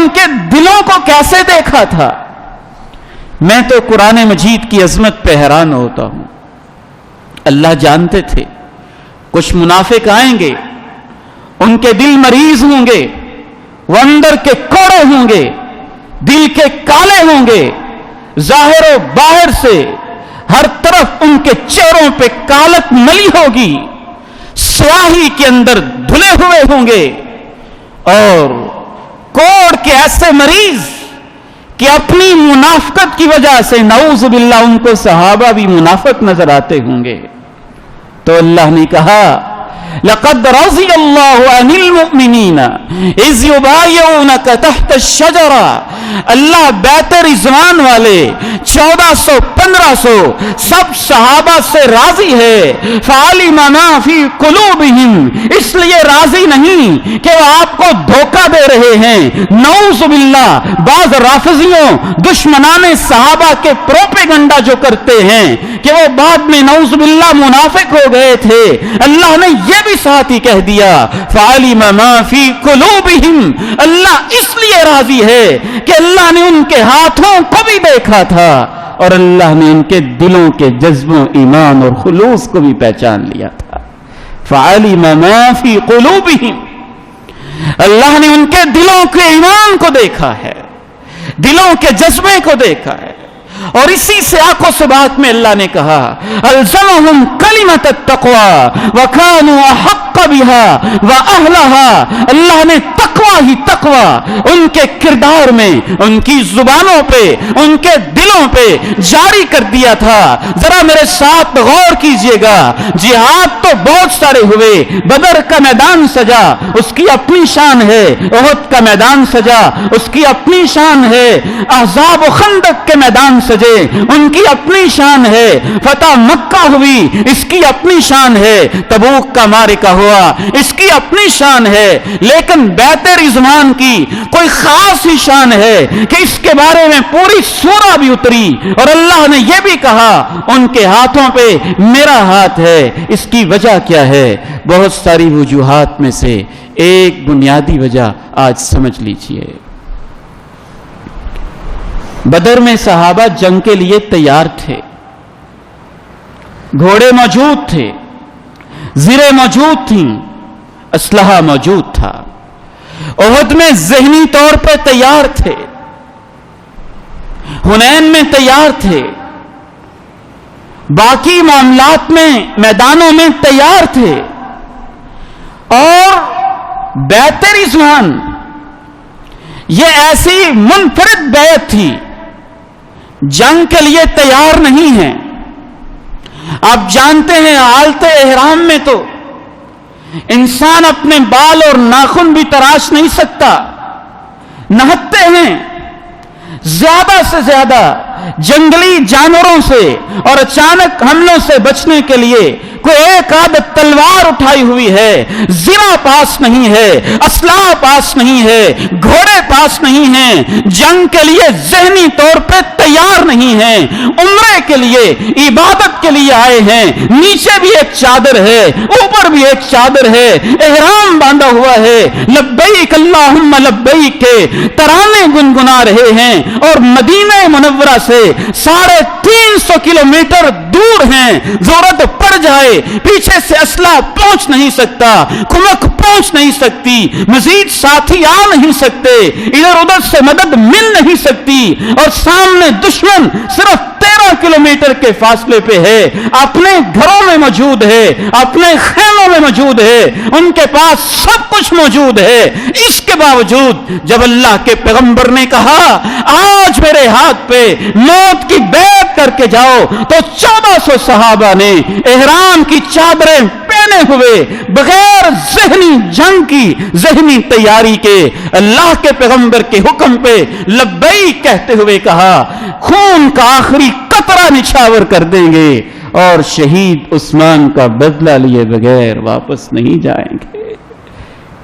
ان کے دلوں کو کیسے دیکھا تھا؟ میں تو قرآن مجید کی عظمت پہ حیران ہوتا ہوں۔ اللہ جانتے تھے کچھ منافق آئیں گے، ان کے دل مریض ہوں گے، وہ اندر کے کوڑے ہوں گے، دل کے کالے ہوں گے، ظاہر و باہر سے ہر طرف ان کے چہروں پہ کالک ملی ہوگی، سیاہی کے اندر دھلے ہوئے ہوں گے، اور کوڑ کے ایسے مریض کہ اپنی منافقت کی وجہ سے نعوذ باللہ ان کو صحابہ بھی منافق نظر آتے ہوں گے۔ تو اللہ نے کہا لقد رضی اللہ عن المؤمنین اذ یبایعونک تحت الشجرہ، اللہ بیت رضوان والے 1400 1500 سب صحابہ سے راضی ہے۔ فعلم ما فی قلوبہم، اس لیے راضی نہیں کہ وہ آپ کو دھوکہ دے رہے ہیں۔ نعوذ باللہ بعض رافضیوں دشمنان صحابہ کے پروپیگنڈا جو کرتے ہیں کہ وہ بعد میں نعوذ باللہ منافق ہو گئے تھے، اللہ نے یہ بھی ساتھ ہی کہہ دیا فعلم ما فی قلوبہم، اللہ اس لیے راضی ہے کہ اللہ نے ان کے ہاتھوں کو بھی دیکھا تھا اور اللہ نے ان کے دلوں کے جذبوں، ایمان اور خلوص کو بھی پہچان لیا تھا۔ فعلم ما فی قلوبہم، اللہ نے ان کے دلوں کے ایمان کو دیکھا ہے، دلوں کے جذبے کو دیکھا ہے، اور اسی سے آنکھوں سے بات میں اللہ نے کہا الزمہم کلمۃ التقوی وکانوا احق بها واہلها، اللہ نے تقوی ہی تقوی ان کے کردار میں، ان کی زبانوں پہ، ان کے دلوں پہ جاری کر دیا تھا۔ ذرا میرے ساتھ غور کیجئے گا، جہاد تو بہت سارے ہوئے، بدر کا میدان سجا، اس کی اپنی شان ہے، احد کا میدان سجا، اس کی اپنی شان ہے، احزاب و خندق کے میدان سجے، ان کی اپنی شان ہے، فتح مکہ ہوئی، اس کی اپنی شان ہے، تبوک کا معرکہ ہوا، اس کی اپنی شان ہے، لیکن بیت رضوان کی کوئی خاص ہی شان ہے کہ اس کے بارے میں پوری سورہ بھی اتری، اور اللہ نے یہ بھی کہا ان کے ہاتھوں پہ میرا ہاتھ ہے۔ اس کی وجہ کیا ہے؟ بہت ساری وجوہات میں سے ایک بنیادی وجہ آج سمجھ لیجئے۔ بدر میں صحابہ جنگ کے لیے تیار تھے، گھوڑے موجود تھے، زریں موجود تھیں، اسلحہ موجود تھا، احد میں ذہنی طور پر تیار تھے، حنین میں تیار تھے، باقی معاملات میں میدانوں میں تیار تھے، اور بیت رضوان یہ ایسی منفرد بیعت تھی، جنگ کے لیے تیار نہیں ہیں۔ آپ جانتے ہیں حالت احرام میں تو انسان اپنے بال اور ناخن بھی تراش نہیں سکتا، نہتے ہیں، زیادہ سے زیادہ جنگلی جانوروں سے اور اچانک حملوں سے بچنے کے لیے کوئی ایک آدھ تلوار اٹھائی ہوئی ہے، زرہ پاس نہیں ہے، اسلحہ پاس نہیں ہے، گھوڑے پاس نہیں ہیں، جنگ کے لیے ذہنی طور پہ تیار نہیں ہیں، عمرے کے لیے، عبادت کے لیے آئے ہیں، نیچے بھی ایک چادر ہے، اوپر بھی ایک چادر ہے، احرام باندھا ہوا ہے، لبیک اللہم لبیک کے ترانے گنگنا رہے ہیں، اور مدینہ منورہ سے 350 کلومیٹر دور ہیں، ضرورت پڑ جائے پیچھے سے اسلحہ پہنچ نہیں سکتا، کمک پہنچ نہیں سکتی، مزید ساتھی آ نہیں سکتے، ادھر ادھر سے مدد مل نہیں سکتی، اور سامنے دشمن صرف 13 کلومیٹر کے فاصلے پہ ہے، اپنے گھروں میں موجود ہے، اپنے خیموں میں موجود ہے، ان کے پاس سب کچھ موجود ہے، اس کے باوجود جب اللہ کے پیغمبر نے کہا آج میرے ہاتھ پہ موت کی بیعت کر کے جاؤ، تو 1400 صحابہ نے احرام کی چادریں پہنے ہوئے بغیر ذہنی جنگ کی، ذہنی تیاری کے، اللہ کے پیغمبر کے حکم پہ لبیک کہتے ہوئے کہا خون کا آخری قطرہ نچھاور کر دیں گے اور شہید عثمان کا بدلہ لیے بغیر واپس نہیں جائیں گے۔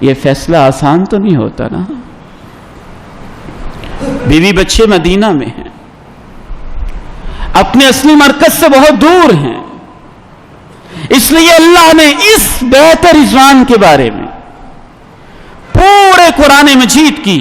یہ فیصلہ آسان تو نہیں ہوتا نا، بیوی بچے مدینہ میں ہیں، اپنے اصلی مرکز سے بہت دور ہیں، اس لیے اللہ نے اس بیت رضوان کے بارے میں پورے قرآن مجید کی